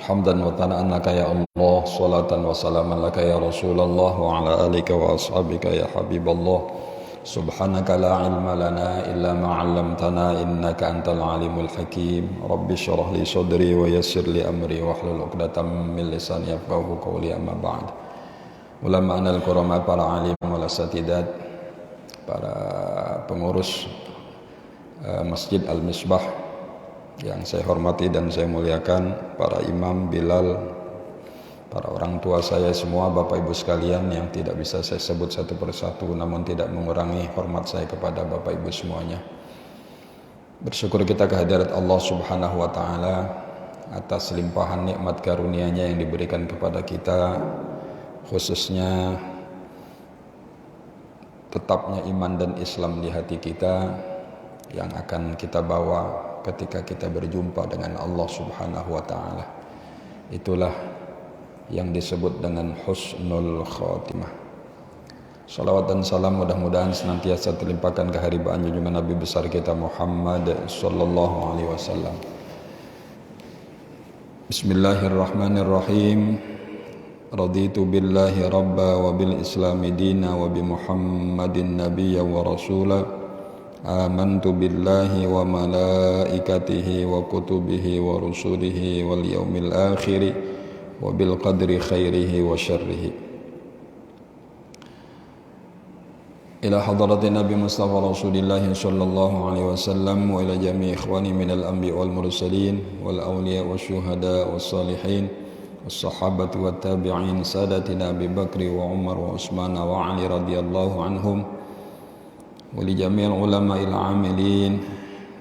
حمدا وثناء لك يا الله صلاة وسلاما لك يا رسول الله وعلى آلك وأصحابك يا حبيب الله سبحانك لا علم لنا إلا ما علمتنا إنك أنت العليم الحكيم رب اشرح لي صدري ويسر لي أمري واحلل عقدة من لساني يفقهوا قولي أما بعد. Ulama anal kurama, para alim wal asatidat, para pengurus Masjid Al-Misbah yang saya hormati dan saya muliakan, para imam, Bilal, para orang tua saya semua, Bapak Ibu sekalian yang tidak bisa saya sebut satu persatu, namun tidak mengurangi hormat saya kepada Bapak Ibu semuanya. Bersyukur kita kehadirat Allah Subhanahu wa taala atas limpahan nikmat karunia-Nya yang diberikan kepada kita, khususnya tetapnya iman dan Islam di hati kita yang akan kita bawa ketika kita berjumpa dengan Allah Subhanahu wa taala. Itulah yang disebut dengan husnul khatimah. Salawat dan salam mudah-mudahan senantiasa terlimpahkan keharibaan junjungan Nabi besar kita Muhammad sallallahu alaihi wasallam. Bismillahirrahmanirrahim. Raditu billahi rabba wa bil islami dina wa bi Muhammadin nabiyya wa rasula. Amantu billahi wa malaikatihi wa kutubihi wa rusulihi wal yaumil akhiri wa bil qadri khairihi wa syarrihi. Ila hadratin Nabi Mustafa Rasulillah sallallahu alaihi wasallam wa ila jami' ikhwani minal anbiya wal mursalin wal awliya wasyuhada was salihin was sahabati wat tabi'in sadatina Abi Bakri wa Umar wa Utsman wa Ali radhiyallahu anhum wa li jami'il ulama'il 'amilin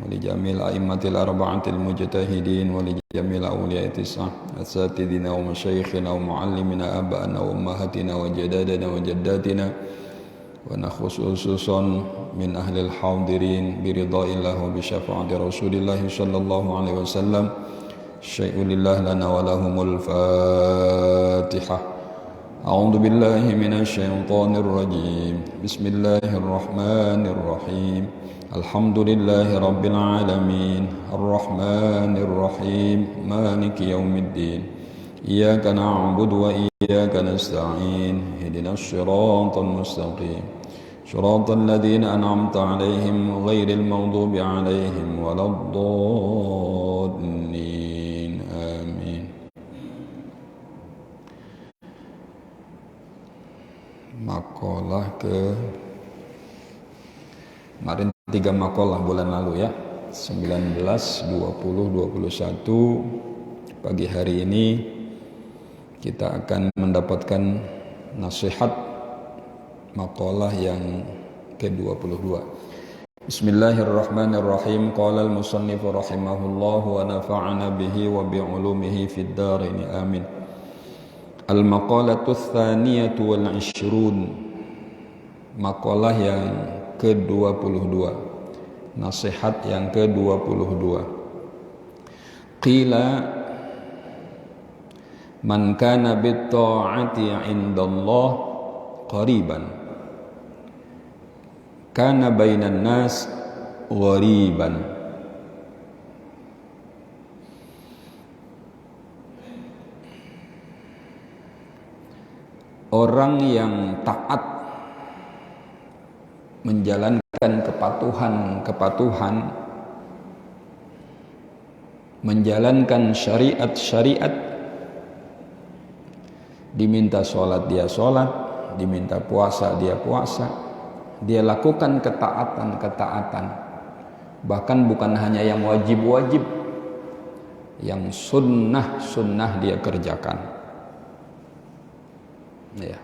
wa li jami'il a'immatil arba'atil mujtahidin wa li jami'il awliyatis asatidina wa masyayikhina wa muallimina aba'ana wa ummahatina wa jadadana wa jaddatina wa nakhususan min ahlil hadirin biridha'illah wa bi syafa'ati Rasulillah sallallahu alaihi wasallam. Syai'ulillah lana wa lahumul Fatihah. A'udzu billahi minasy syaithanir rajim. Bismillahirrahmanirrahim. Alhamdulillahi rabbil alamin. Arrahmanir rahim. Maliki yaumiddin. Iyyaka na'budu wa iyyaka nasta'in. Ihdinas siratal mustaqim. Shiratal ladzina an'amta 'alaihim ghairil maghdubi 'alaihim waladdallin. Makalah kemarin 3 makalah bulan lalu ya, 19, 20, 21. Pagi hari ini kita akan mendapatkan nasihat makalah yang ke-22. Bismillahirrahmanirrahim. Qala al-musannif rahimahullah wa nafa'ana bihi wa bi'ulumihi fid dharain amin. Al-maqalatu tsaniyatu wal 'ishrun. Maqalah yang ke-22, nasihat yang ke-22. Qila man kana bit ta'ati 'indallah qariban kana bainan nas ghariban. Orang yang taat menjalankan kepatuhan, menjalankan syariat, diminta sholat dia sholat, diminta puasa dia puasa, dia lakukan ketaatan, bahkan bukan hanya yang wajib-wajib, yang sunnah dia kerjakan. Ya.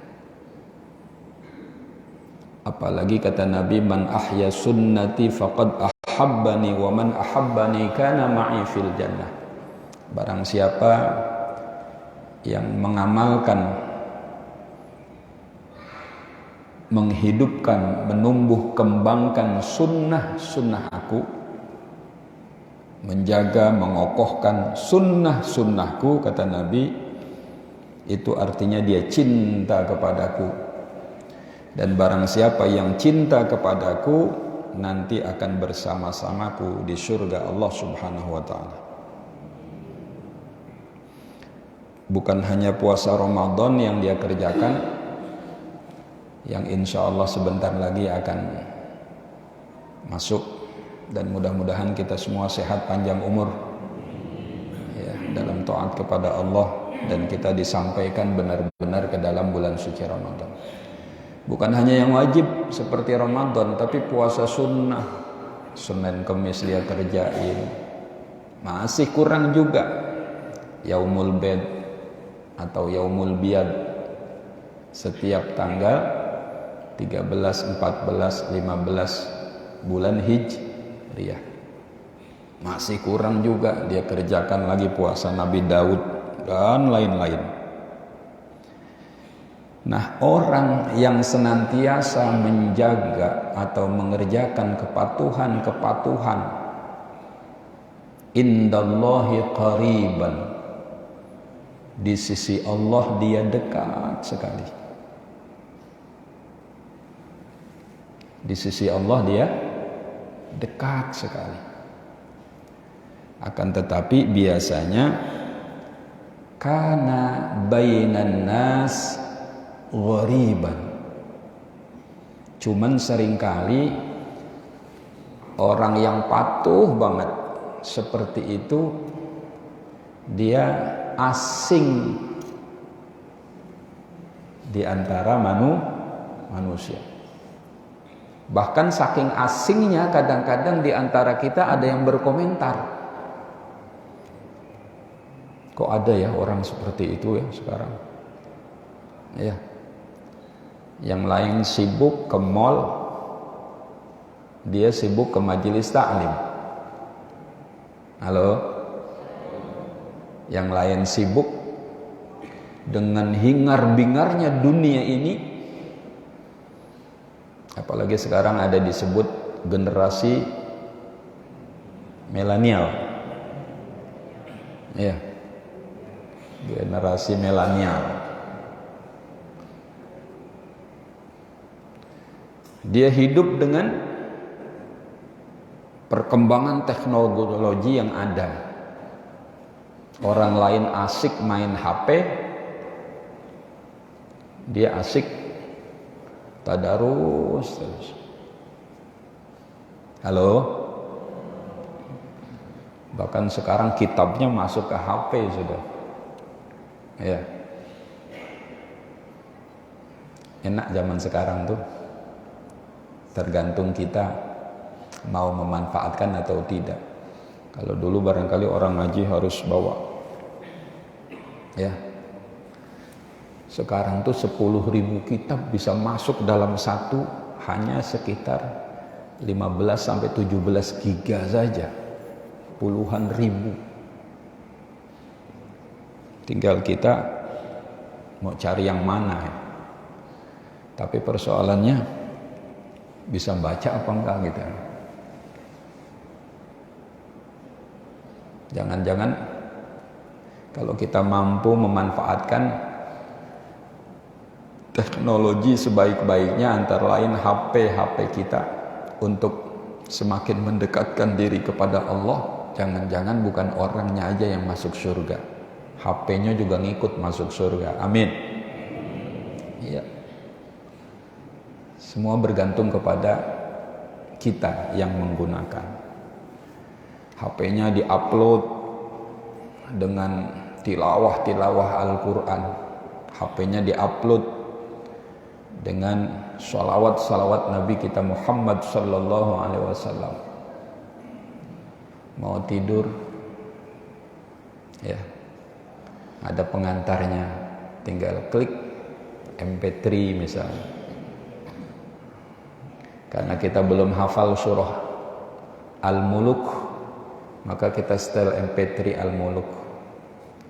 Apalagi kata Nabi, man ahya sunnati faqad ahabbani wa man ahabbani kana ma'i fil jannah. Barang siapa yang mengamalkan, menghidupkan, menumbuh kembangkan sunnah aku, menjaga, mengokohkan sunnahku, kata Nabi, itu artinya dia cinta kepadaku. Dan barang siapa yang cinta kepadaku, nanti akan bersama-samaku di surga Allah Subhanahu wa ta'ala. bukan hanya puasa Ramadan yang dia kerjakan, yang insya Allah sebentar lagi akan masuk, dan mudah-mudahan kita semua sehat panjang umur ya, dalam taat kepada Allah, dan kita disampaikan benar-benar ke dalam bulan suci Ramadan. Bukan hanya yang wajib seperti Ramadan, tapi puasa sunnah, Senin Kemis dia kerjain, masih kurang juga. Yaumul Bid atau Yaumul Biyad setiap tanggal 13, 14, 15 bulan Hijriah, masih kurang juga dia kerjakan lagi puasa Nabi Daud dan lain-lain. Nah, orang yang senantiasa menjaga atau mengerjakan kepatuhan indallahi qariban, di sisi Allah dia dekat sekali. Di sisi Allah dia dekat sekali. Akan tetapi biasanya kana bainan nas ghariban, cuman seringkali orang yang patuh banget seperti itu dia asing di antara manusia. Bahkan saking asingnya kadang-kadang di antara kita ada yang berkomentar, kok ada ya orang seperti itu ya sekarang ya. Yang lain sibuk ke mall, dia sibuk ke majelis taklim. Halo? Yang lain sibuk dengan hingar-bingarnya dunia ini. Apalagi sekarang ada disebut generasi milenial. Ya. Generasi milenial. Dia hidup dengan perkembangan teknologi yang ada. Orang lain asik main HP, dia asik tadarus terus. Halo? Bahkan sekarang kitabnya masuk ke HP sudah. Ya. Enak zaman sekarang tuh. Tergantung kita mau memanfaatkan atau tidak. Kalau dulu barangkali orang ngaji harus bawa ya. Sekarang tuh 10.000 kitab bisa masuk dalam satu, hanya sekitar 15 sampai 17 giga saja. Puluhan ribu. Tinggal kita mau cari yang mana ya. Tapi persoalannya bisa baca apa enggak gitu. Jangan-jangan kalau kita mampu memanfaatkan teknologi sebaik-baiknya, antara lain HP kita untuk semakin mendekatkan diri kepada Allah, jangan-jangan bukan orangnya aja yang masuk surga, HP-nya juga ngikut masuk surga. Amin. Iya. Semua bergantung kepada kita yang menggunakan. HP-nya diupload dengan tilawah Al-Quran. HP-nya diupload dengan salawat Nabi kita Muhammad sallallahu alaihi wasallam. Mau tidur ya, ada pengantarnya, tinggal klik MP3 misalnya. Karena kita belum hafal surah Al-Muluk, maka kita setel MP3 Al-Muluk.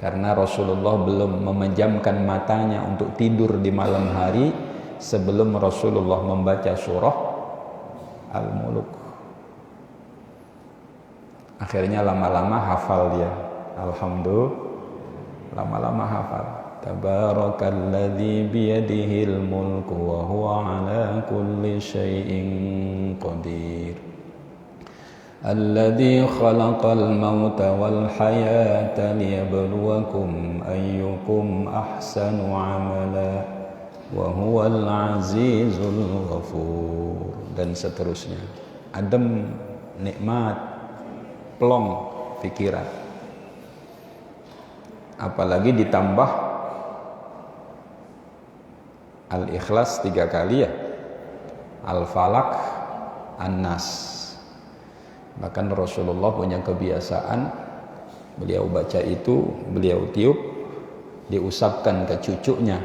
Karena Rasulullah belum memejamkan matanya untuk tidur di malam hari sebelum Rasulullah membaca surah Al-Muluk. Akhirnya lama-lama hafal dia. Alhamdulillah, lama-lama hafal. Tabarakalladzi biyadihil mulku wa huwa ala kulli syai'in qadir. Alladzi khalaqal mauta wal hayata liyabluwakum ayyukum ahsanu amala wa huwal azizul ghafur, dan seterusnya. Adem, nikmat, plong pikiran. Apalagi ditambah Al-Ikhlas 3 kali ya, Al-Falaq, An-Nas. Bahkan Rasulullah punya kebiasaan, beliau baca itu, beliau tiup, diusapkan ke cucunya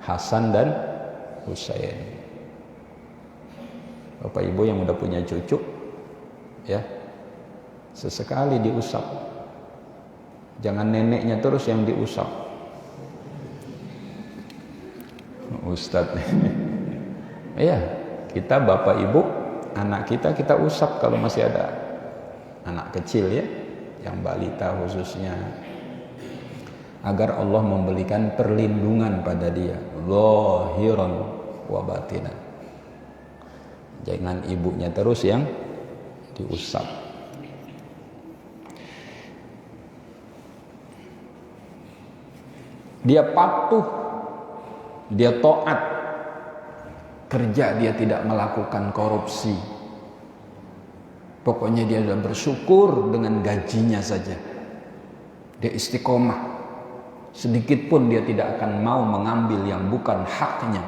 Hasan dan Husain. Bapak Ibu yang udah punya cucu, ya, sesekali diusap. Jangan neneknya terus yang diusap. Ustadz, iya, kita Bapak Ibu, anak kita usap kalau masih ada anak kecil ya, yang balita khususnya, agar Allah memberikan perlindungan pada dia, zahiran wa batinan. Jangan ibunya terus yang diusap. Dia patuh, dia taat, kerja dia tidak melakukan korupsi. Pokoknya dia sudah bersyukur dengan gajinya saja. Dia istiqomah. Sedikit pun dia tidak akan mau mengambil yang bukan haknya.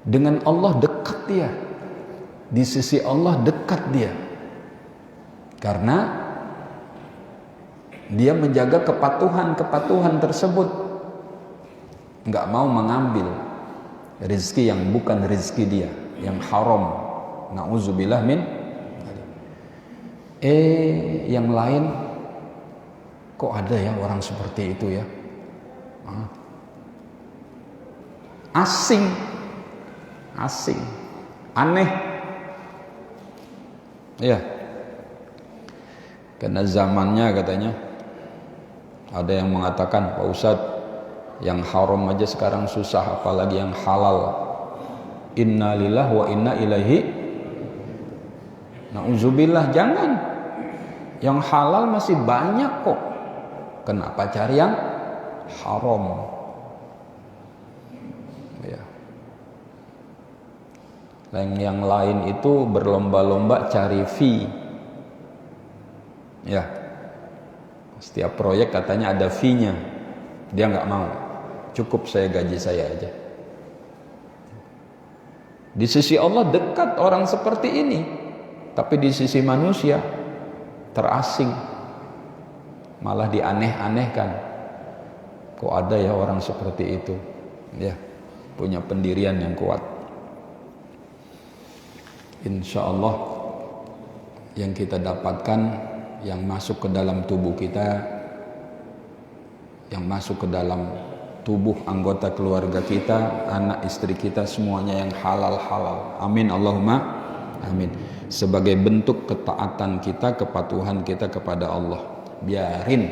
Dengan Allah dekat dia. Di sisi Allah dekat dia. Karena dia menjaga kepatuhan tersebut. Enggak mau mengambil rezeki yang bukan rezeki dia, yang haram. Na'udzubillah min. Yang lain, kok ada ya orang seperti itu ya? Asing, aneh. Ya, karena zamannya katanya ada yang mengatakan, Pak Ustadz, yang haram aja sekarang susah, apalagi yang halal. Inna lillahi wa inna ilaihi. Na'udzubillah, jangan. Yang halal masih banyak kok. Kenapa cari yang haram? Ya. Yang lain itu berlomba-lomba cari fee. Ya. Setiap proyek katanya ada fee-nya. Dia nggak mau. Cukup saya gaji saya aja. Di sisi Allah dekat orang seperti ini. Tapi di sisi manusia terasing, malah dianeh-anehkan. Kok ada ya orang seperti itu? Ya, punya pendirian yang kuat. Insya Allah yang kita dapatkan, yang masuk ke dalam tubuh kita, yang masuk ke dalam tubuh anggota keluarga kita, anak istri kita, semuanya yang halal-halal. Amin Allahumma amin. Sebagai bentuk ketaatan kita, kepatuhan kita kepada Allah. Biarin.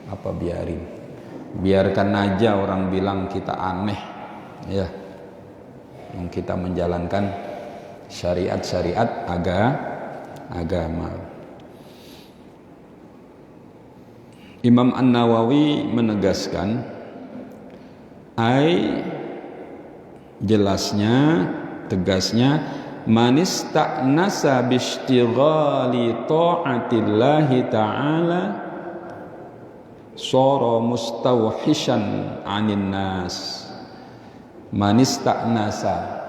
Apa biarin? Biarkan aja orang bilang kita aneh. Ya. Yang kita menjalankan syariat-syariat agama. Imam An-Nawawi menegaskan, jelasnya, tegasnya, man ista'nasa biishtighali ta'atillahi ta'ala sara mustawhishan 'anil nas. Man ista'nasa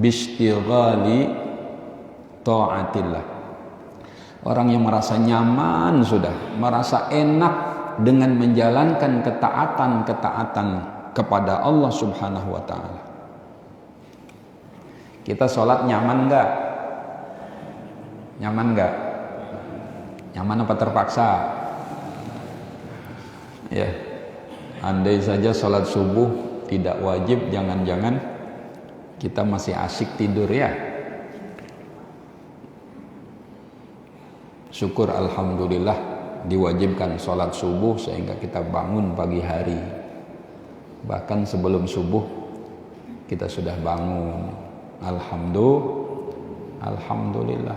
biishtighali ta'atillah. Orang yang merasa nyaman sudah, merasa enak dengan menjalankan ketaatan kepada Allah Subhanahu wa taala. Kita sholat nyaman enggak? Nyaman enggak? Nyaman apa terpaksa? Ya. Andai saja sholat subuh tidak wajib, jangan-jangan kita masih asyik tidur ya. Syukur alhamdulillah diwajibkan sholat subuh sehingga kita bangun pagi hari. Bahkan sebelum subuh kita sudah bangun. Alhamdulillah. Alhamdulillah.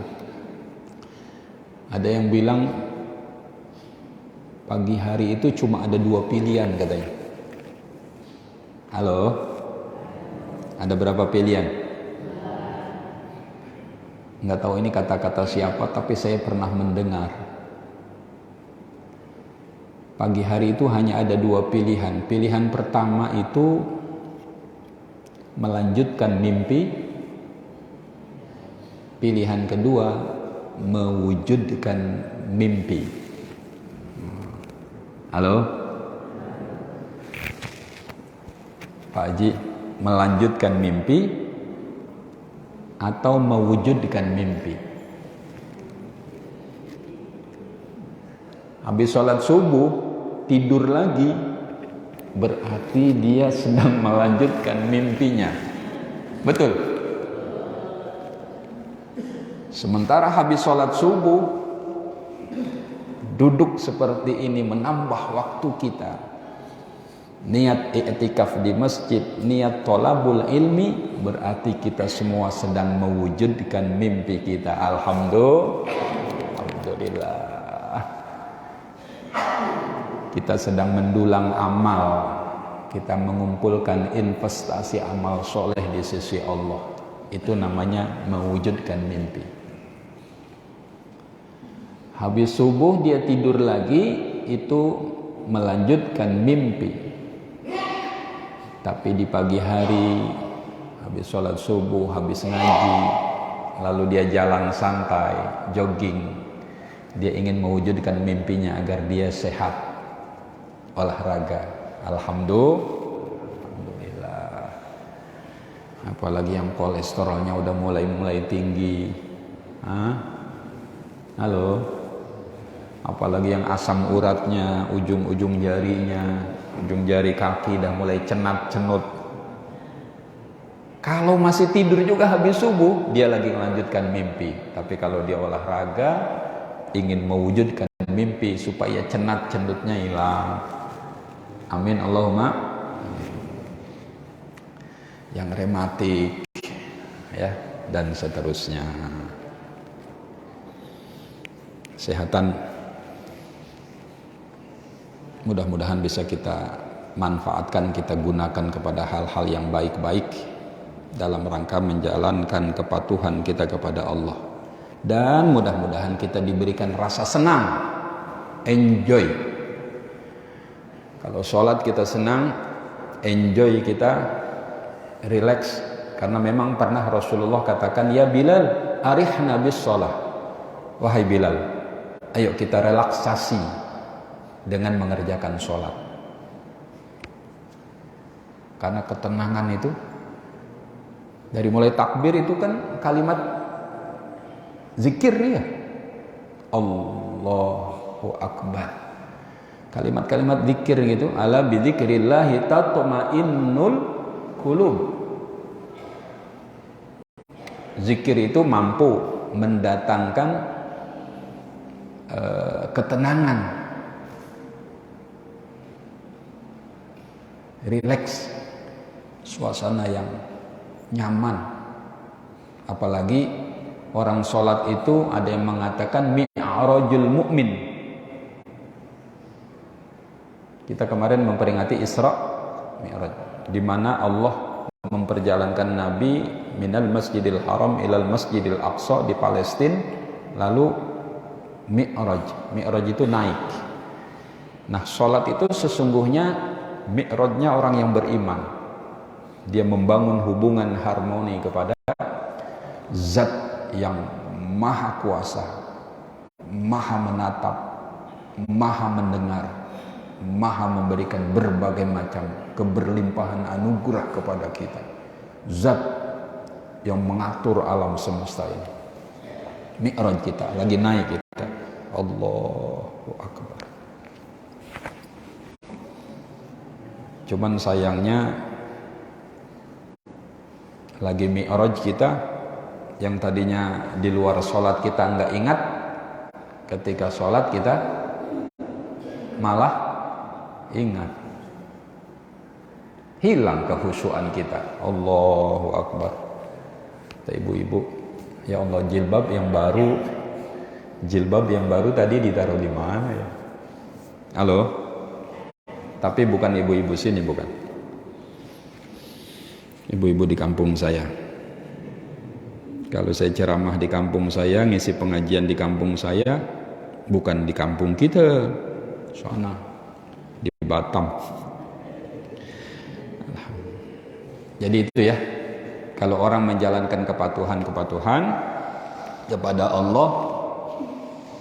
Ada yang bilang pagi hari itu cuma ada 2 pilihan katanya. Halo? Ada berapa pilihan? Nggak tahu ini kata-kata siapa, tapi saya pernah mendengar. Pagi hari itu hanya ada 2 pilihan. Pilihan pertama itu melanjutkan mimpi. Pilihan kedua mewujudkan mimpi. Halo? Pak Haji, melanjutkan mimpi atau mewujudkan mimpi? Habis sholat subuh tidur lagi, berarti dia sedang melanjutkan mimpinya. Betul? Sementara habis sholat subuh duduk seperti ini menambah waktu kita. Niat i'tikaf di masjid, niat thalabul ilmi, berarti kita semua sedang mewujudkan mimpi kita. Alhamdulillah. Kita sedang mendulang amal. Kita mengumpulkan investasi amal soleh di sisi Allah. Itu namanya mewujudkan mimpi. Habis subuh dia tidur lagi, itu melanjutkan mimpi. Tapi di pagi hari, habis sholat subuh, habis ngaji, lalu dia jalan santai, jogging. Dia ingin mewujudkan mimpinya agar dia sehat, olahraga. Alhamdulillah. Apalagi yang kolesterolnya udah mulai tinggi. Halo? Apalagi yang asam uratnya, ujung-ujung jarinya, ujung jari kaki dah mulai cenat-cenut. Kalau masih tidur juga habis subuh, dia lagi melanjutkan mimpi. Tapi kalau dia olahraga, ingin mewujudkan mimpi supaya cenat-cenutnya hilang. Amin Allahumma. Yang rematik, ya, dan seterusnya. Kesehatan mudah-mudahan bisa kita manfaatkan, kita gunakan kepada hal-hal yang baik-baik dalam rangka menjalankan kepatuhan kita kepada Allah. Dan mudah-mudahan kita diberikan rasa senang, enjoy. Kalau sholat kita senang, enjoy kita, relax. Karena memang pernah Rasulullah katakan, ya Bilal, arihna bis sholat. Wahai Bilal, ayo kita relaksasi dengan mengerjakan sholat. Karena ketenangan itu, dari mulai takbir itu kan kalimat zikir ya. Allahu Akbar. Kalimat-kalimat zikir gitu. Ala bidzikrillahi tatma'innul qulub. Zikir itu mampu mendatangkan ketenangan, rileks, suasana yang nyaman. Apalagi orang sholat itu ada yang mengatakan mi'rajul mu'min. Kita kemarin memperingati Isra Mi'raj, di mana Allah memperjalankan Nabi minal Masjidil Haram ilal Masjidil Aqsa di Palestina, lalu Mi'raj itu naik. Nah, sholat itu sesungguhnya mi'rajnya orang yang beriman. Dia membangun hubungan harmoni kepada Zat yang maha kuasa, maha menatap, maha mendengar, maha memberikan berbagai macam keberlimpahan anugerah kepada kita. Zat yang mengatur alam semesta ini. Mi'raj kita, lagi naik kita. Allahu Akbar. Cuman sayangnya lagi mi'raj kita, yang tadinya di luar sholat kita nggak ingat, ketika sholat kita malah ingat. Hilang kehusuan kita. Allahu Akbar. Ibu-ibu, Ya Allah, jilbab yang baru tadi ditaruh di mana ya? Halo? Tapi bukan ibu-ibu sini, bukan. Ibu-ibu di kampung saya. Kalau saya ceramah di kampung saya, ngisi pengajian di kampung saya, bukan di kampung kita, sana di Batam. Jadi itu ya, kalau orang menjalankan kepatuhan kepada Allah,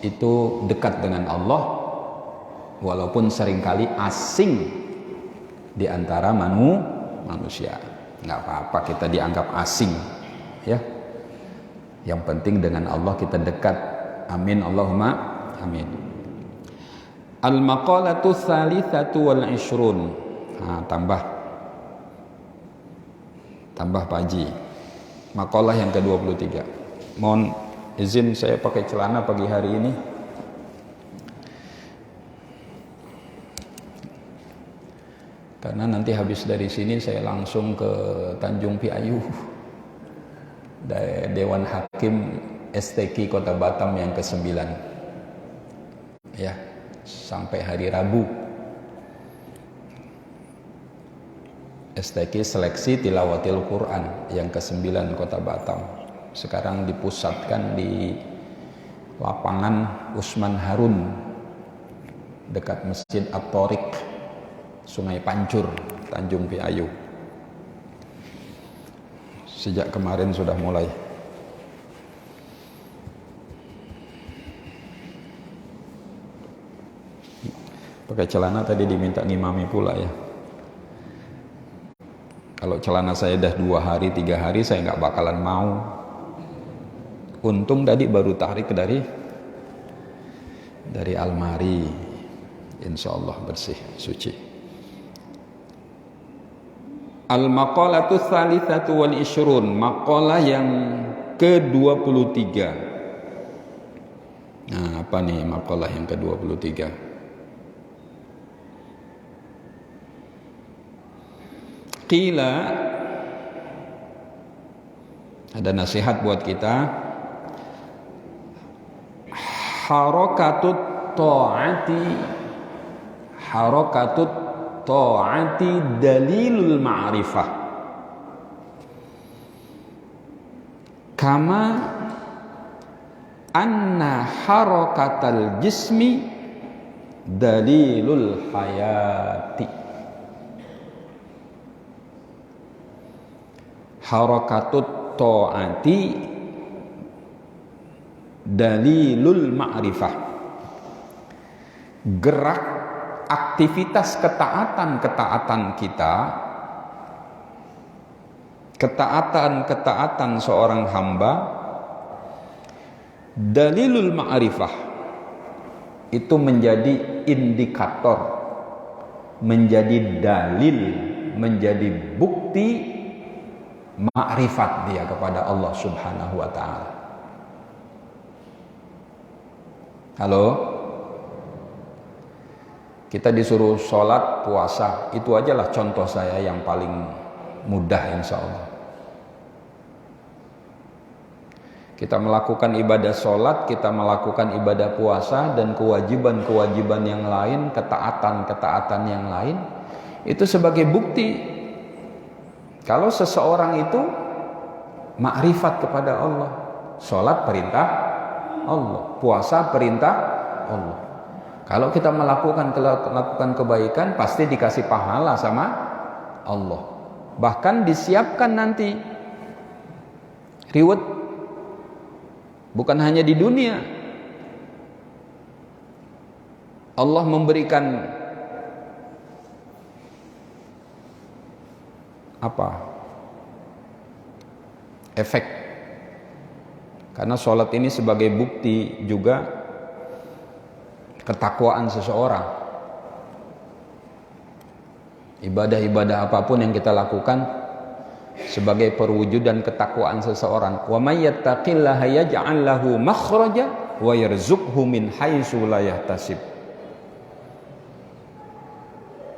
itu dekat dengan Allah, walaupun seringkali asing di antara manusia. Nggak apa-apa kita dianggap asing, ya. Yang penting dengan Allah kita dekat. Amin, Allahumma amin. Al-maqalatu tsalitsatu wal 'ishrun. Nah, tambah Pak Haji. Makalah yang ke-23. Mohon izin saya pakai celana pagi hari ini. Karena nanti habis dari sini saya langsung ke Tanjung Piayu. Dewan Hakim STQ Kota Batam yang ke-9. Ya, sampai hari Rabu. STQ Seleksi Tilawatil Quran yang ke-9 Kota Batam. Sekarang dipusatkan di lapangan Usman Harun dekat Masjid At-Thoriq, Sungai Pancur, Tanjung Piayu. Sejak kemarin sudah mulai. Pakai celana tadi diminta ngimami pula ya. Kalau celana saya dah 2 hari 3 hari saya nggak bakalan mau. Untung tadi baru tarik dari almari. Insya Allah bersih, suci. Al-maqalatu tsalitsatu wal 'ishrun, maqalah yang ke-23. Nah, apa nih maqalah yang ke-23? Qila, ada nasihat buat kita. Harakatut ta'ati dalilul ma'rifah, kama anna harakatal jismi dalilul hayati. Harakatut ta'ati dalilul ma'rifah, gerak aktivitas ketaatan kita, ketaatan seorang hamba, dalilul ma'rifah, itu menjadi indikator, menjadi dalil, menjadi bukti ma'rifat dia kepada Allah Subhanahu wa ta'ala. Halo? Kita disuruh sholat, puasa, itu ajalah contoh saya yang paling mudah insya Allah. Kita melakukan ibadah sholat, kita melakukan ibadah puasa, dan kewajiban-kewajiban yang lain, ketaatan yang lain, itu sebagai bukti kalau seseorang itu makrifat kepada Allah. Sholat perintah Allah, puasa perintah Allah. Kalau kita melakukan kebaikan, pasti dikasih pahala sama Allah. Bahkan disiapkan nanti reward, bukan hanya di dunia. Allah memberikan efek, karena sholat ini sebagai bukti juga ketakwaan seseorang. Ibadah-ibadah apapun yang kita lakukan sebagai perwujudan ketakwaan seseorang. Wa may yattaqillaha yaj'al lahu makhraja wa yarzuqhu min haitsu la yahtasib.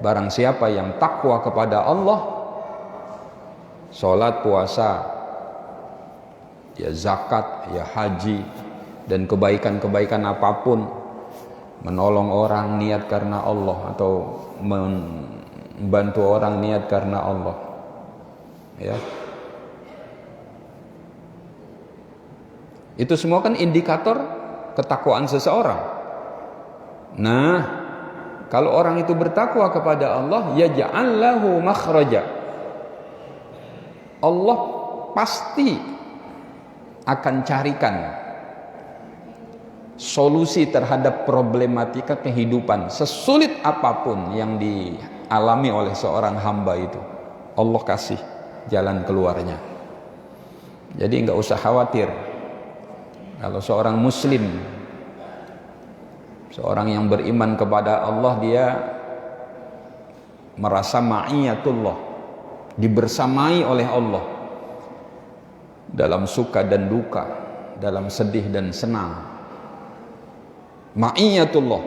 Barang siapa yang takwa kepada Allah, sholat, puasa, ya zakat, ya haji, dan kebaikan-kebaikan apapun, menolong orang niat karena Allah atau membantu orang niat karena Allah, ya. Itu semua kan indikator ketakwaan seseorang. Nah, kalau orang itu bertakwa kepada Allah, yaj'al lahu makhraja. Allah pasti akan carikan solusi terhadap problematika kehidupan sesulit apapun yang dialami oleh seorang hamba itu. Allah kasih jalan keluarnya. Jadi nggak usah khawatir. Kalau seorang muslim, seorang yang beriman kepada Allah, dia merasa ma'iyatullah, dibersamai oleh Allah dalam suka dan duka, dalam sedih dan senang. Ma'iyatullah,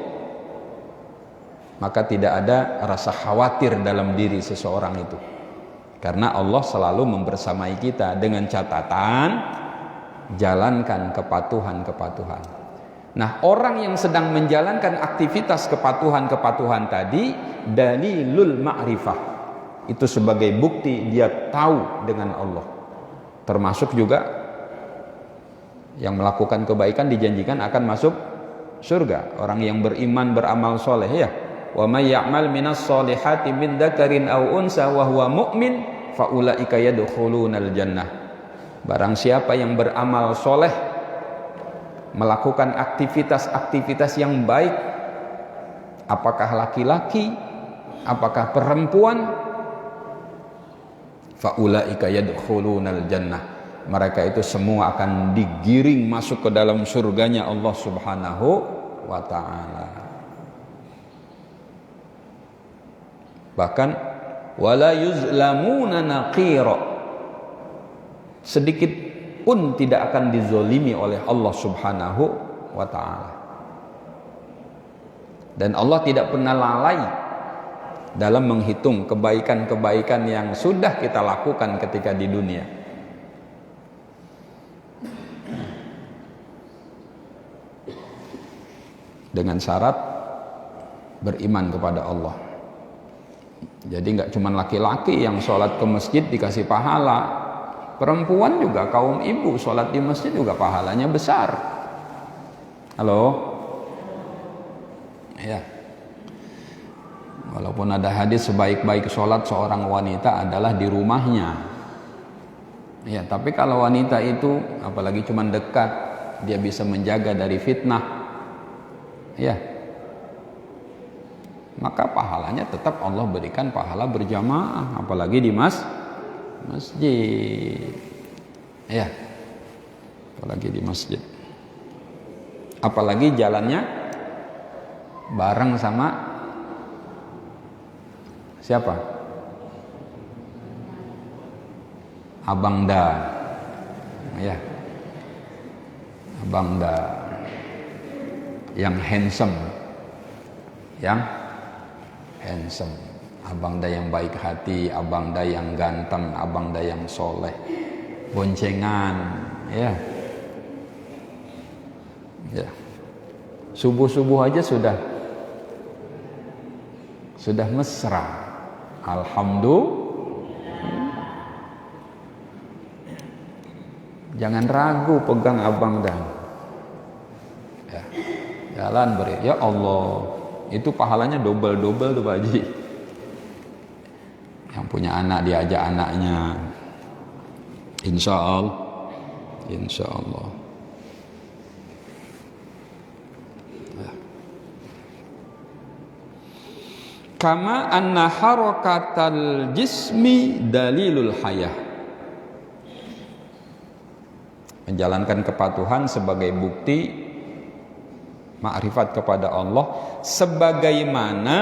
maka tidak ada rasa khawatir dalam diri seseorang itu, karena Allah selalu membersamai kita dengan catatan jalankan kepatuhan-kepatuhan. Nah, orang yang sedang menjalankan aktivitas kepatuhan-kepatuhan tadi, dalilul ma'rifah, itu sebagai bukti dia tahu dengan Allah. Termasuk juga yang melakukan kebaikan dijanjikan akan masuk surga. Orang yang beriman beramal soleh, ya. Wa may ya'mal minas solihati min dzakarin aw unsa wa huwa mu'min fa ulaika yadkhulunal jannah. Barang siapa yang beramal soleh, melakukan aktivitas-aktivitas yang baik, apakah laki-laki, apakah perempuan, faulaika yadkhulunal jannah, mereka itu semua akan digiring masuk ke dalam surganya Allah Subhanahu wa ta'ala. Bahkan wala yuzlamuna naqira, sedikit pun tidak akan dizolimi oleh Allah Subhanahu wa ta'ala. Dan Allah tidak pernah lalai dalam menghitung kebaikan-kebaikan yang sudah kita lakukan ketika di dunia. Dengan syarat beriman kepada Allah. Jadi nggak cuma laki-laki yang sholat ke masjid dikasih pahala, perempuan juga, kaum ibu sholat di masjid juga pahalanya besar. Halo? Ya. Walaupun ada hadis sebaik-baik sholat seorang wanita adalah di rumahnya. Ya, tapi kalau wanita itu apalagi cuma dekat, dia bisa menjaga dari fitnah. Ya. Maka pahalanya tetap Allah berikan pahala berjamaah, apalagi di masjid, ya, apalagi di masjid, apalagi jalannya bareng sama siapa? Abang Da, ya, Abang Da yang handsome, Abang Da yang baik hati, Abang Da yang ganteng, Abang Da yang soleh, boncengan, ya. Subuh-subuh aja sudah mesra. Alhamdulillah. Jangan ragu pegang Abang Da. Ya. Jalan beri. Ya Allah, itu pahalanya double-double tuh Pak Haji. Yang punya anak diajak anaknya, insya Allah. Kama anna harakatal jismi dalilul hayah, menjalankan kepatuhan sebagai bukti ma'rifat kepada Allah, sebagaimana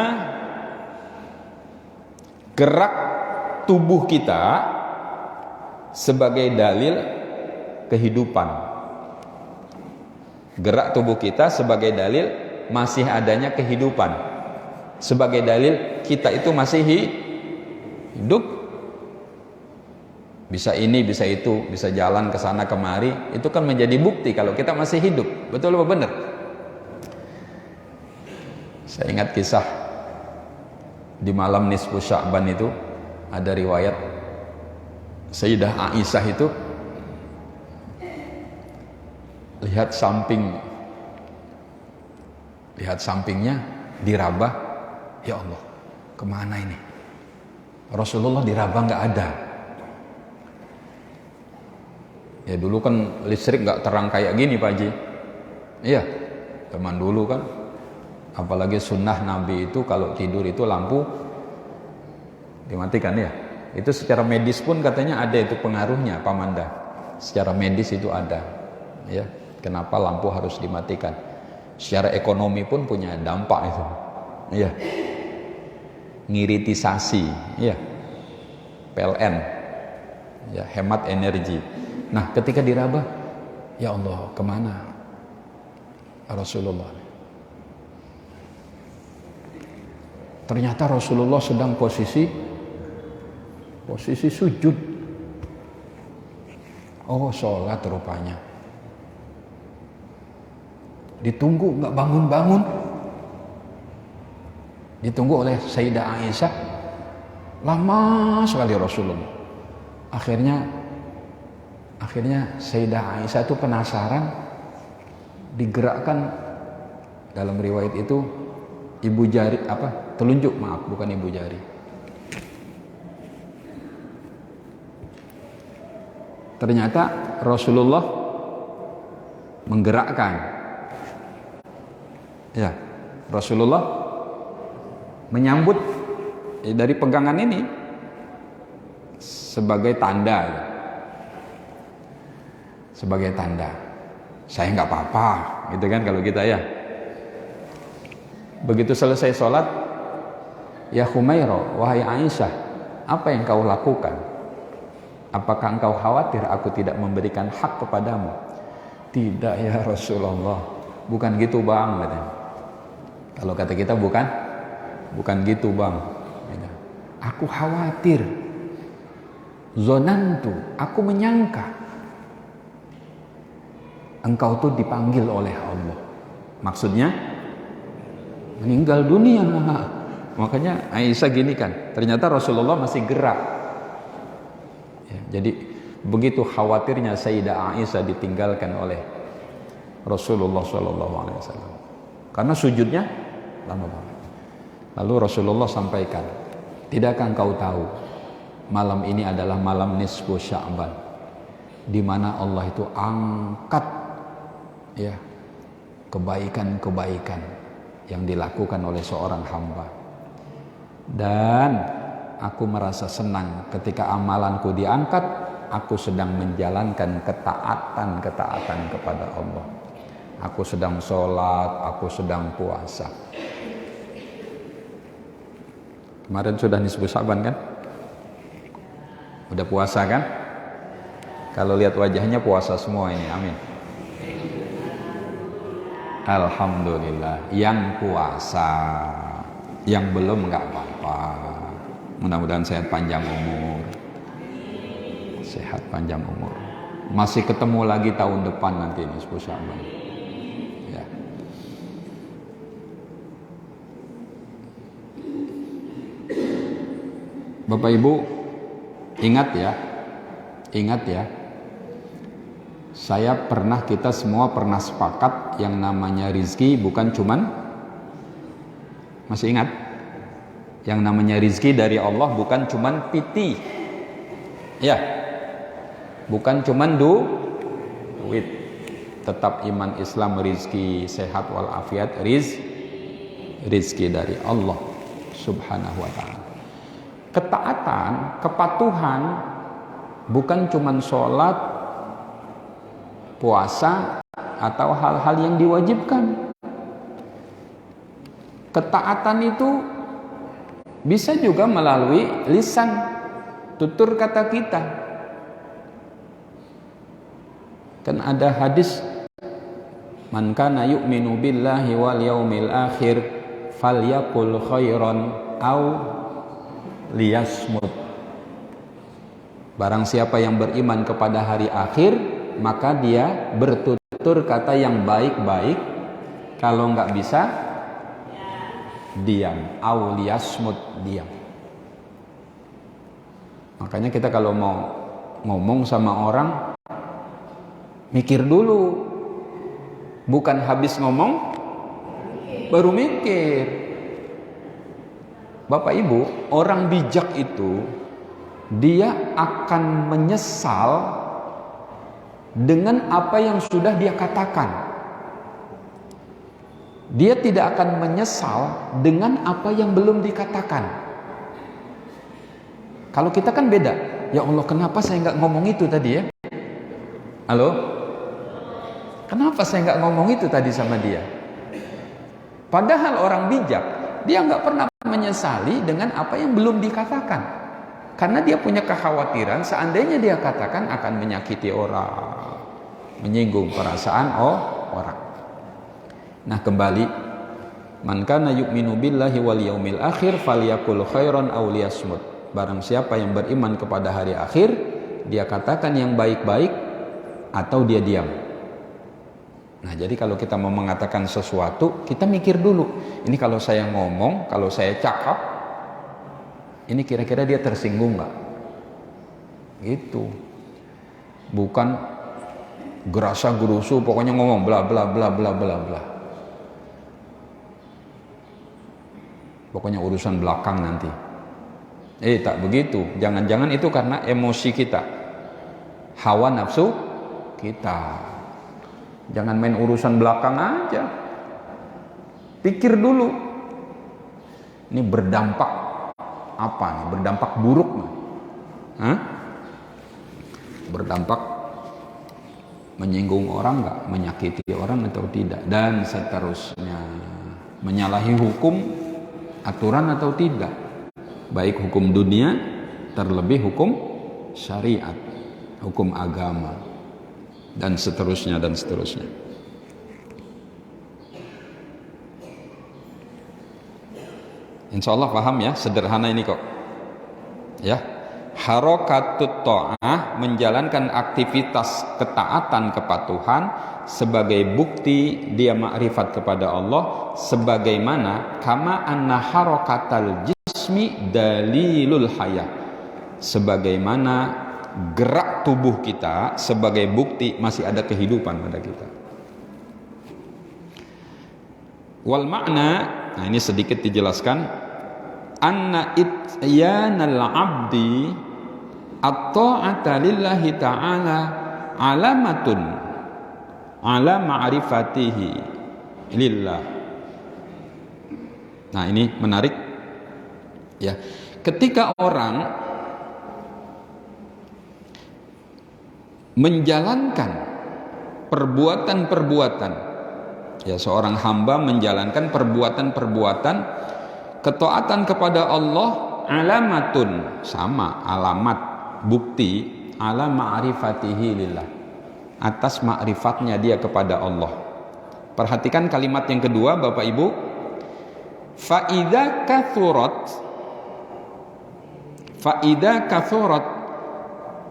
gerak tubuh kita sebagai dalil kehidupan. Gerak tubuh kita sebagai dalil masih adanya kehidupan, sebagai dalil kita itu masih hidup. bisa ini, bisa itu, bisa jalan ke sana kemari, itu kan menjadi bukti kalau kita masih hidup. Betul apa benar? Saya ingat kisah di malam nisfu Sya'ban itu ada riwayat Sayyidah Aisyah itu lihat sampingnya dirabah. Ya Allah, kemana ini? Rasulullah dirabah nggak ada. Ya dulu kan listrik nggak terang kayak gini Pak Haji. Iya, zaman dulu kan. Apalagi sunnah Nabi itu kalau tidur itu lampu dimatikan ya. Itu secara medis pun katanya ada itu pengaruhnya Pak Manda. Secara medis itu ada. Ya, kenapa lampu harus dimatikan? Secara ekonomi pun punya dampak itu. Iya. Ngiritisasi, iya. PLN. Ya, hemat energi. Nah, ketika dirabah, ya Allah, kemana Rasulullah? Ternyata Rasulullah sedang posisi sujud. Oh, sholat rupanya. Ditunggu nggak bangun-bangun. Ditunggu oleh Sayyidah Aisyah. Lama sekali Rasulullah. Akhirnya Sayyidah Aisyah itu penasaran, digerakkan dalam riwayat itu telunjuk, bukan ibu jari. Ternyata Rasulullah menggerakkan. Ya, Rasulullah menyambut dari pegangan ini sebagai tanda. Sebagai tanda. Saya nggak apa-apa, gitu kan kalau kita ya. Begitu selesai sholat, ya Humairah, wahai Aisyah, apa yang kau lakukan? Apakah engkau khawatir aku tidak memberikan hak kepadamu? Tidak ya Rasulullah, bukan gitu bang, katanya. Kalau kata kita bukan gitu bang. Aku khawatir, zonantu, aku menyangka engkau tuh dipanggil oleh Allah. Maksudnya meninggal dunia. Makanya Aisyah gini kan, ternyata Rasulullah masih gerak. Ya, jadi begitu khawatirnya Sayyidah Aisyah ditinggalkan oleh Rasulullah SAW. Karena sujudnya lama banget. Lalu Rasulullah sampaikan, tidakkah engkau tahu malam ini adalah malam nisfu Sya'ban, di mana Allah itu angkat ya kebaikan-kebaikan yang dilakukan oleh seorang hamba. Dan aku merasa senang ketika amalanku diangkat, aku sedang menjalankan ketaatan kepada Allah. Aku sedang sholat, aku sedang puasa. Kemarin sudah nisfu Sya'ban kan? Udah puasa kan? Kalau lihat wajahnya puasa semua ini, amin. Alhamdulillah, yang puasa, yang belum nggak apa-apa. Mudah-mudahan sehat panjang umur. Sehat panjang umur. Masih ketemu lagi tahun depan nanti nisfu Sya'ban. Ya. Bapak Ibu, ingat ya. Kita semua pernah sepakat yang namanya rizki bukan cuman, masih ingat? Yang namanya rizki dari Allah bukan cuman piti. Ya. Bukan cuman duit. Tetap iman Islam, rizki, sehat walafiat, rizki dari Allah Subhanahu wa ta'ala. Ketaatan, kepatuhan bukan cuman sholat, puasa, atau hal-hal yang diwajibkan. Ketaatan itu bisa juga melalui lisan, tutur kata kita. Kan ada hadis, man kana yu'minu billahi wal yaumil akhir falyaqul khairan aw liyasmut. Barang siapa yang beriman kepada hari akhir, maka dia bertutur kata yang baik-baik. Kalau nggak bisa, diam. Auliyasmut, diam. Makanya kita kalau mau ngomong sama orang, mikir dulu. Bukan habis ngomong, baru mikir. Bapak Ibu, orang bijak itu dia akan menyesal dengan apa yang sudah dia katakan. Dia tidak akan menyesal dengan apa yang belum dikatakan. Kalau kita kan beda. Ya Allah, kenapa saya nggak ngomong itu tadi ya? Halo? Kenapa saya nggak ngomong itu tadi sama dia? Padahal orang bijak, dia nggak pernah menyesali dengan apa yang belum dikatakan. Karena dia punya kekhawatiran seandainya dia katakan akan menyakiti orang, menyinggung perasaan orang. Nah, kembali, man kana yu'minu billahi wal yaumil akhir falyakul khairan aw liyasmut. Barang siapa yang beriman kepada hari akhir, dia katakan yang baik-baik atau dia diam. Nah, jadi kalau kita mau mengatakan sesuatu, kita mikir dulu. Ini kalau saya ngomong, kalau saya cakap, ini kira-kira dia tersinggung nggak? Gitu. Bukan gerasa gerusu, pokoknya ngomong bla bla bla bla bla bla. Pokoknya urusan belakang nanti. Tak begitu. Jangan-jangan itu karena emosi kita, hawa nafsu kita. Jangan main urusan belakang aja. Pikir dulu. Ini berdampak apa nih? Berdampak buruk nih. Berdampak menyinggung orang nggak, menyakiti orang atau tidak, dan seterusnya. Menyalahi hukum, aturan atau tidak, baik hukum dunia, terlebih hukum syariat, hukum agama, dan seterusnya dan seterusnya. Insya Allah paham ya, sederhana ini kok ya. Harokatut ta'ah, menjalankan aktivitas ketaatan kepatuhan sebagai bukti dia makrifat kepada Allah, sebagaimana kama anna harokatal jismi dalilul hayah, sebagaimana gerak tubuh kita sebagai bukti masih ada kehidupan pada kita. Wal makna, nah ini sedikit dijelaskan, anna ityanal abdi at-ta'ata lillahi ta'ala alamatun ala ma'rifatihi lillah. Nah ini menarik ya. Ketika orang menjalankan perbuatan-perbuatan, ya, seorang hamba menjalankan perbuatan-perbuatan ketaatan kepada Allah, alamatun, sama, alamat, bukti, ala ma'rifatihi lillah, atas ma'rifatnya dia kepada Allah. Perhatikan kalimat yang kedua Bapak Ibu, fa'idha kathurat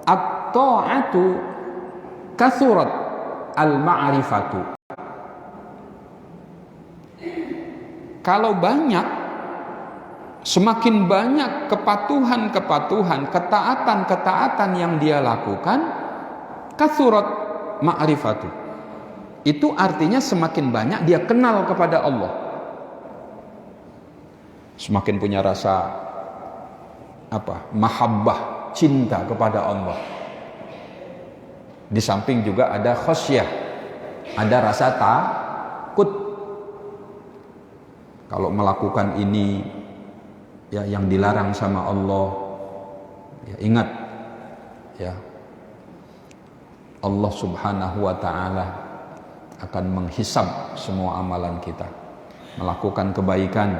at-ta'atu kathurat al-ma'rifatu. Kalau banyak, semakin banyak kepatuhan-kepatuhan, ketaatan-ketaatan yang dia lakukan, kathurat ma'rifatu, itu artinya semakin banyak dia kenal kepada Allah, semakin punya rasa mahabbah, cinta kepada Allah. Di samping juga ada khosyah, ada rasa takut. Kalau melakukan ini ya yang dilarang sama Allah, ya ingat ya, Allah Subhanahu wa ta'ala akan menghisab semua amalan kita. Melakukan kebaikan,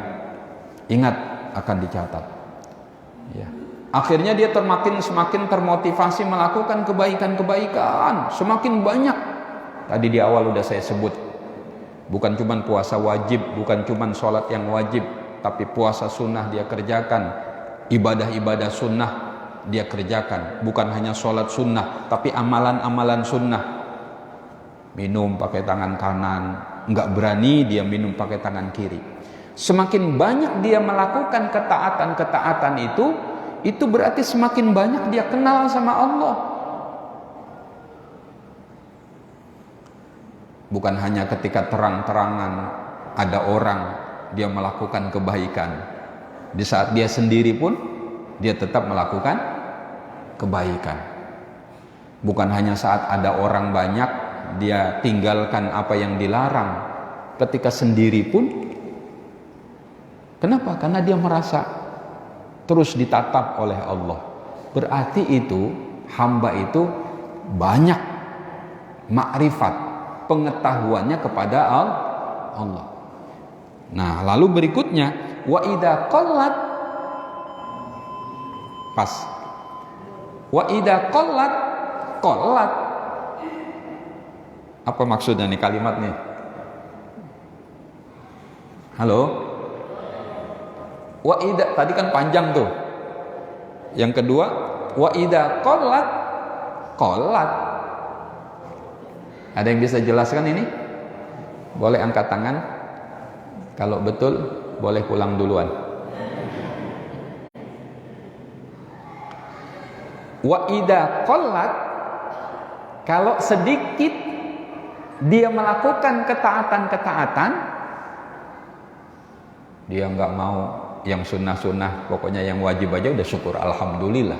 ingat akan dicatat ya. Akhirnya dia semakin termotivasi melakukan kebaikan-kebaikan, semakin banyak. Tadi di awal udah saya sebut, bukan cuma puasa wajib, bukan cuma sholat yang wajib, tapi puasa sunnah dia kerjakan, ibadah-ibadah sunnah dia kerjakan, bukan hanya sholat sunnah, tapi amalan-amalan sunnah. Minum pakai tangan kanan, nggak berani dia minum pakai tangan kiri. Semakin banyak dia melakukan ketaatan-ketaatan itu berarti semakin banyak dia kenal sama Allah. Bukan hanya ketika terang-terangan ada orang dia melakukan kebaikan, di saat dia sendiri pun dia tetap melakukan kebaikan. Bukan hanya saat ada orang banyak dia tinggalkan apa yang dilarang, ketika sendiri pun. Kenapa? Karena dia merasa terus ditatap oleh Allah. Berarti itu hamba itu banyak makrifat, pengetahuannya kepada Allah. Nah, lalu berikutnya wa idza qallat, pas, wa idza qallat, apa maksudnya nih kalimatnya? Halo? Wa idza tadi kan panjang tuh. Yang kedua, wa idza qallat. Ada yang bisa jelaskan ini? Boleh angkat tangan. Kalau betul, boleh pulang duluan. Wa idza qallat, kalau sedikit dia melakukan ketaatan-ketaatan, dia nggak mau yang sunnah-sunnah, pokoknya yang wajib aja udah syukur, alhamdulillah.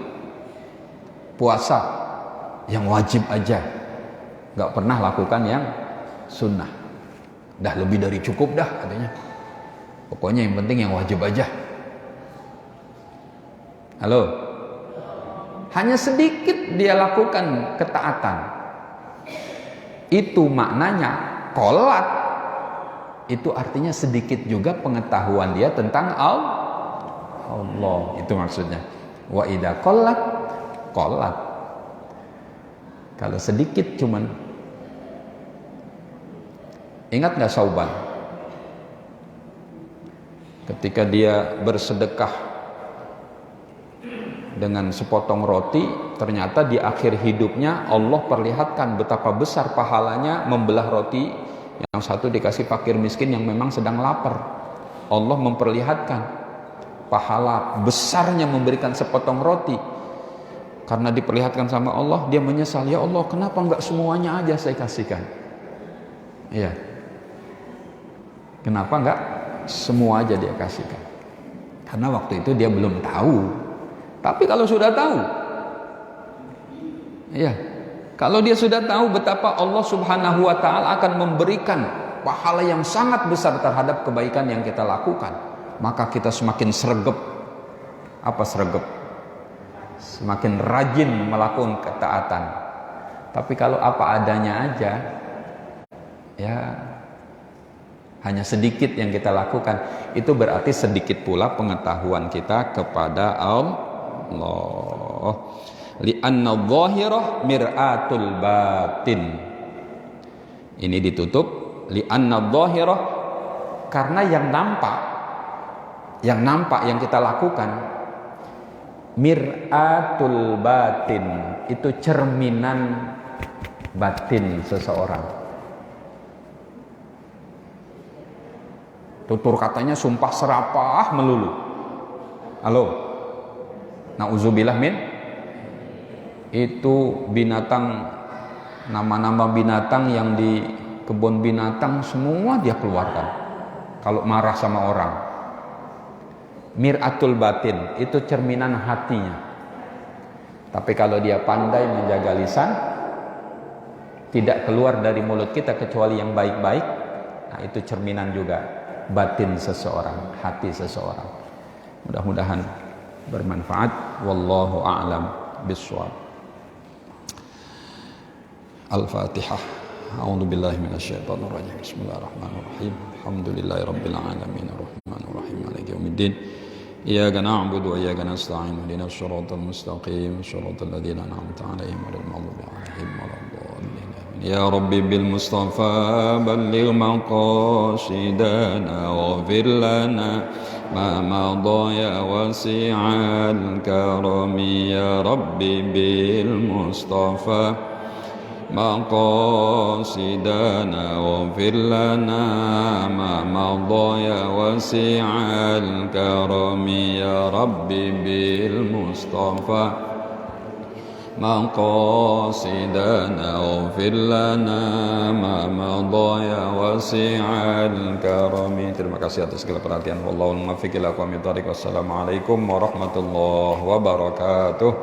Puasa yang wajib aja, nggak pernah lakukan yang sunnah. Dah lebih dari cukup dah katanya. Pokoknya yang penting yang wajib aja. Halo? Hanya sedikit dia lakukan ketaatan. Itu maknanya qolat. Itu artinya sedikit juga pengetahuan dia tentang Allah. Itu maksudnya. Wa idza qolat. Kalau sedikit cuman. Ingat gak Sauban? Ketika dia bersedekah dengan sepotong roti, ternyata di akhir hidupnya Allah perlihatkan betapa besar pahalanya membelah roti. Yang satu dikasih fakir miskin yang memang sedang lapar. Allah memperlihatkan pahala besarnya memberikan sepotong roti. Karena diperlihatkan sama Allah, dia menyesal, ya Allah kenapa enggak semuanya aja saya kasihkan? Iya. Kenapa enggak semua aja dia kasihkan? Karena waktu itu dia belum tahu. Tapi kalau sudah tahu, iya, kalau dia sudah tahu betapa Allah Subhanahu wa Ta'ala akan memberikan pahala yang sangat besar terhadap kebaikan yang kita lakukan, maka kita semakin sregep. Apa sregep? Semakin rajin melakukan ketaatan. Tapi kalau apa adanya aja, ya hanya sedikit yang kita lakukan, itu berarti sedikit pula pengetahuan kita kepada Allah. Li'anna dhahirah mir'atul batin. Ini ditutup li'anna dhahirah, karena yang nampak yang kita lakukan, mir'atul batin, itu cerminan batin seseorang. Tutur katanya sumpah serapah melulu. Halo, na'udzubillah min. Itu binatang, nama-nama binatang yang di kebun binatang semua dia keluarkan kalau marah sama orang. Mir'atul batin, itu cerminan hatinya. Tapi kalau dia pandai menjaga lisan, tidak keluar dari mulut kita kecuali yang baik-baik, nah itu cerminan juga batin seseorang, hati seseorang. Mudah-mudahan bermanfaat. Wallahu a'lam bishawab. Al-Fatihah. A'udzu billahi minasyaitonir rajim. Bismillahirrahmanirrahim. Alhamdulillahirabbil alamin arrahmanir rahim maliki yaumiddin. Iyyaka na'budu wa iyyaka nasta'in. Ihdinas shiratal mustaqim, shiratal ladzina an'amta 'alaihim ghairil maghdubi 'alaihim waladdallin. Ya Rabbi bil Mustafa balligh maqasidana waghfir lana ما مضى يا واسع الكرم يا ربي بالمصطفى مقاصدنا واغفر لنا ما مضى يا واسع الكرم يا ربي بالمصطفى مقاصدنا واغفر لنا ما مضى يا واسع الكرم. Terima kasih atas segala perhatian. Wallahul muwaffiq ila aqwamit thoriq. Wassalamualaikum warahmatullahi wabarakatuh.